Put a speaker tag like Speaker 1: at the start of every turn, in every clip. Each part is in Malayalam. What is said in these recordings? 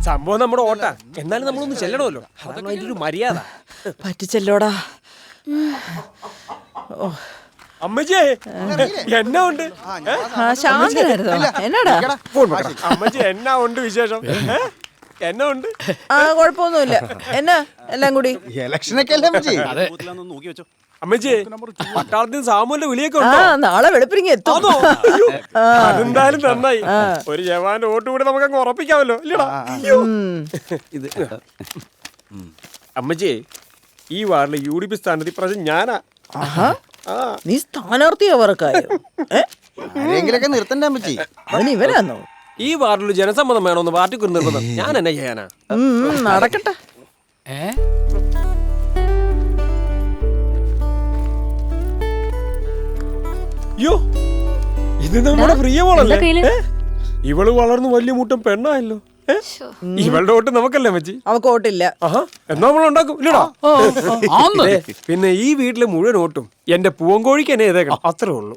Speaker 1: സംഭവം നമ്മുടെ ഓട്ടാ, എന്നാലും നമ്മളൊന്ന് ചെല്ലണമല്ലോ, അതാണ് അതിന്റെ ഒരു മര്യാദ.
Speaker 2: പറ്റിച്ചല്ലോടാ.
Speaker 1: അമ്മച്ചി എന്നാ ഉണ്ട്?
Speaker 2: എന്നാടാ
Speaker 1: അമ്മച്ചി എന്നാ ഉണ്ട് വിശേഷം? എന്നാ ഉണ്ട്?
Speaker 2: കൊഴപ്പൊന്നുമില്ല. എന്നാ എല്ലാം കൂടി
Speaker 3: ഇലക്ഷനൊക്കെ അല്ലേ അമ്മച്ചി?
Speaker 1: അമ്മച്ചി പട്ടാളത്തിൽ സാമൂന്റെ വിളിയൊക്കെ
Speaker 2: നാളെ വെളുപ്പിരിങ്ങി എത്തും.
Speaker 1: അതെന്തായാലും നന്നായി. ഒരു ജവാന്റെ വോട്ട് കൂടെ നമുക്ക് അങ്ങ് ഉറപ്പിക്കാമല്ലോ, ഇല്ലടാ? അമ്മച്ചി ഈ വാർഡിലെ UDP സ്ഥാനത്ത് ഇപ്രാവശ്യം ഞാനാ.
Speaker 2: നീ സ്ഥാനാർത്ഥിയാവർക്കായോ?
Speaker 3: ആരെങ്കിലൊക്കെ നിർത്തണ്ടേ അമ്മച്ചി?
Speaker 2: അതിന് ഇവരാന്നോ?
Speaker 1: ഈ വാർഡിൽ ജനസമ്മതം വേണമെന്ന് പാർട്ടിക്ക് ഒരു നിർബന്ധം. ഞാൻ എന്നാ ചെയ്യാനാ?
Speaker 2: നടക്കട്ടെ.
Speaker 1: അയ്യോ, ഇത് നമ്മുടെ പ്രിയ മോളല്ലേ? ഇവള് വളർന്നു വലിയ മുട്ടം പെണ്ണായല്ലോ. ഇവളുടെ വോട്ട് നമുക്കല്ലേ അമ്മച്ചി?
Speaker 2: അവക്ക് വോട്ടില്ല.
Speaker 1: എന്നാ നമ്മൾ ഉണ്ടാക്കും, ഇല്ലടാ? പിന്നെ ഈ വീട്ടിലെ മുഴുവൻ വോട്ടും എന്റെ പൂവങ്കോഴിക്ക് എന്നെ എഴുതേക്കണം, അത്രേ ഉള്ളൂ.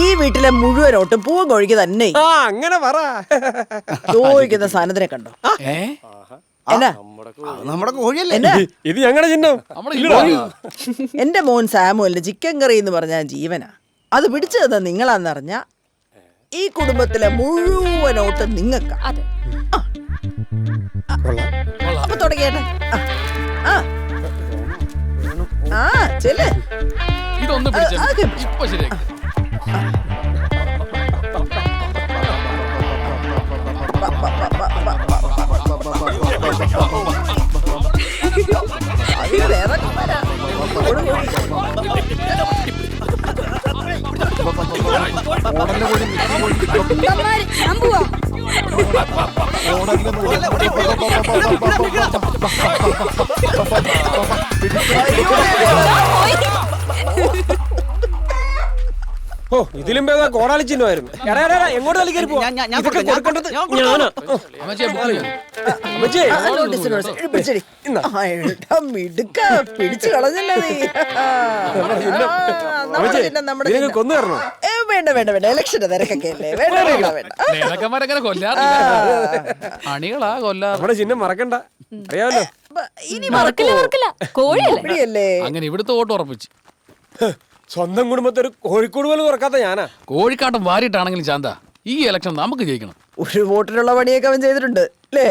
Speaker 2: ഈ വീട്ടിലെ മുഴുവൻ വോട്ടും പൂവങ്കോഴിക്ക് തന്നെ.
Speaker 1: അങ്ങനെ പറ.
Speaker 2: ചോദിക്കുന്ന സാധനത്തിനെ കണ്ടോ? എന്നാ
Speaker 3: നമ്മുടെ കോഴിയല്ലേ
Speaker 1: ഇത്? ഞങ്ങളുടെ ചിഹ്നം.
Speaker 2: എന്റെ മോൻ സാമുവലിന് ചിക്കൻ കറി എന്ന് പറഞ്ഞാൽ ജീവനാ. അത് പിടിച്ചു തന്ന നിങ്ങളാന്നറിഞ്ഞ ഈ കുടുംബത്തിലെ മുഴുവൻ വോട്ട് നിങ്ങൾക്ക്. അപ്പൊ തുടങ്ങിയേട്ടെ. ചെല്ലേ
Speaker 4: ഇതൊന്ന് ഇപ്പൊ ശരിയാക്കി.
Speaker 1: ഓ, ഇതിലും ഭേദം കോടാലി ചിഹ്നമായിരുന്നു. എങ്ങോട്ട് കളിക്കാൻ
Speaker 2: പിടിച്ചു കളഞ്ഞല്ലേ നീ?
Speaker 1: കൊന്നു തരണോ?
Speaker 2: വേണ്ട വേണ്ട വേണ്ട, ഇലക്ഷന്റെ തിരക്കൊക്കെ അല്ലേ. വേണ്ട വേണ്ട വേണ്ട.
Speaker 1: നമ്മുടെ ചിഹ്നം മറക്കണ്ട, അറിയാമല്ലോ.
Speaker 2: ഇനി കോഴിയല്ലേ?
Speaker 4: അങ്ങനെ ഇവിടുത്തെ വോട്ട് ഉറപ്പിച്ചു.
Speaker 1: സ്വന്തം കുടുംബത്തിൽ ഒരു കോഴിക്കോട് പോലും തുറക്കാത്ത ഞാനാ.
Speaker 4: കോഴിക്കാട്ടം വാരിയിട്ടാണെങ്കിലും ശാന്ത, ഈ ഇലക്ഷൻ നമുക്ക് ജയിക്കണം.
Speaker 2: ഒരു വോട്ടിനുള്ള പണിയൊക്കെ അവൻ ചെയ്തിട്ടുണ്ട് അല്ലേ?